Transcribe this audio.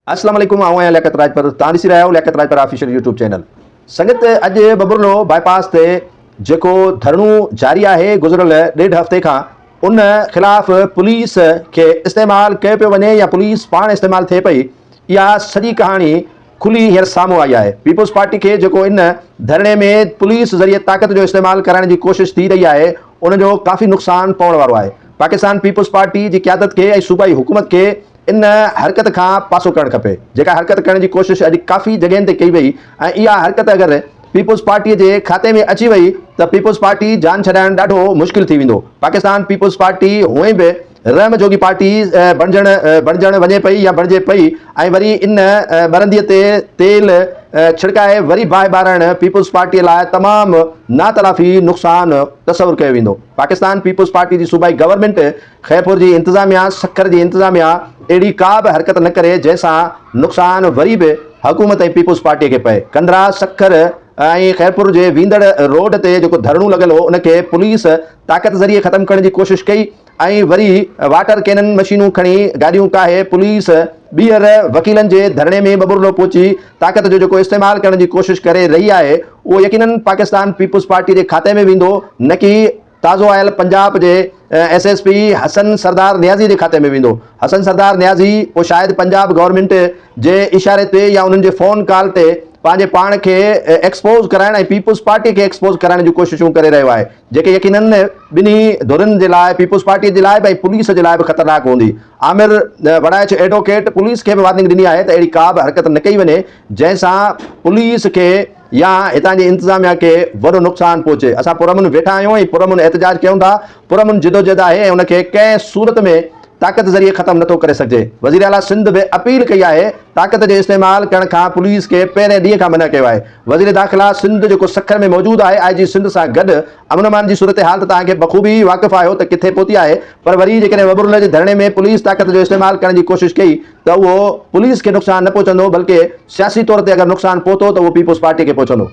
अस्सलाम वालेकुम, आऊं आहियां लियाकत राजपर। तव्हां ॾिसी रहिया आहियो Liaquat Rajpar official YouTube channel. संगत अॼु बबुरलो बाईपास ते जेको धरणो जारी आहे गुज़िरियल 1.5 हफ़्ते खां, उन ख़िलाफ़ पुलिस खे इस्तेमालु कयो पियो वञे या पुलिस पाण इस्तेमालु थिए पई, इहा सॼी कहाणी खुली हींअर साम्हूं आई आहे। पीपुल्स पार्टी खे जेको इन धरणे में पुलिस ज़रिए ताक़त जो इस्तेमालु करण जी कोशिशि थी रही आहे, उनजो काफ़ी नुक़सानु पवण वारो आहे। पाकिस्तान पीपुल्स पार्टी जी क़यादत खे ऐं सूबाई हुकूमत खे इन हरकत खां पासो करणु खपे। जेका हरकत करण जी कोशिशि अॼु काफ़ी जॻहियुनि ते कई वई, ऐं इहा हरकत अगरि पीपुल्स पार्टीअ जे खाते में अची वई त पीपुल्स पार्टी जान छॾाइणु ॾाढो मुश्किल थी वेंदो। पाकिस्तान पीपुल्स पार्टी हूअं बि रहम जोगी पार्टी बणजणु वञे पई या बणिजे पई, ऐं वरी इन बरंदीअ ते तेल छिड़काए वरी बाहि ॿारणु पीपुल्स पार्टीअ लाइ तमामु नातलाफ़ी नुक़सानु तसवुरु कयो वेंदो। पाकिस्तान पीपुल्स पार्टी जी सूबाई गवर्नमेंट ख़ैरपुर जी इंतिज़ामिया, सखर जी इंतिज़ामिया अहिड़ी का बि हरकत न करे जंहिंसां नुक़सानु वरी बि हुकूमत ऐं पीपुल्स पार्टीअ खे पए। कंदरा, सखर ऐं ख़ैरपुर जे वेंदड़ रोड ते जेको धरणो लॻल हो, उनखे पुलिस ताक़त ज़रिए ख़तमु करण जी कोशिशि कई, ऐं वरी वाटर कैनन मशीनूं खणी गाॾियूं काहे पुलिस ॿीहर वकीलनि जे धरणे में बबुरलो पहुची ताक़त जो जेको इस्तेमालु करण जी कोशिशि करे रही आहे, उहो यकीनन पाकिस्तान पीपुल्स पार्टी जे खाते में वेंदो, न कि ताज़ो आयल पंजाब जे SSP हसन सरदार नियाज़ी जे खाते में वेंदो। हसन सरदार नियाज़ी पोइ शायदि पंजाब गवर्नमेंट जे इशारे ते या उन्हनि जे फ़ोन कॉल ते पंहिंजे पाण खे एक्सपोज़ कराइण ऐं पीपुल्स पार्टी खे एक्सपोज़ कराइण जी कोशिशूं करे रहियो आहे, जेके यकीनन ॿिन्ही धुरनि जे लाइ, पीपुल्स पार्टी जे लाइ बि ऐं पुलिस जे लाइ बि ख़तरनाक हूंदी। आमिर वड़ाइच एडवोकेट पुलिस खे बि वार्निंग ॾिनी आहे त अहिड़ी का बि हरकत न कई वञे जंहिंसां पुलिस खे या हितां जी इंतिज़ामिया खे वॾो नुक़सानु पहुचे। असां पुरअमन वेठा आहियूं ऐं पुरअमन एहतजाज कयूं था। पुरअमन जिदोजहद आहे ऐं उनखे कंहिं सूरत में ताक़त ज़रिए ख़तमु नथो करे सघिजे। वज़ीर आला सिंध बि अपील कई आहे ताक़त जो इस्तेमालु करण खां पुलिस खे पहिरें ॾींहं खां मना कयो आहे। वज़ीर दाख़िला सिंध जेको सखर में मौजूदु आहे, IG सिंध सां गॾु अमन अमान जी सूरत हाल त तव्हांखे बख़ूबी वाक़िफ़ु आहियो त किथे पहुती आहे, पर वरी जेकॾहिं बबुरल जे धरणे में पुलिस ताक़त जो इस्तेमालु करण जी कोशिशि कई त उहो पुलिस खे नुक़सानु न पहुचंदो, बल्कि सियासी तौर ते अगरि नुक़सानु पहुतो त उहो पीपुल्स पार्टी खे पहुचंदो।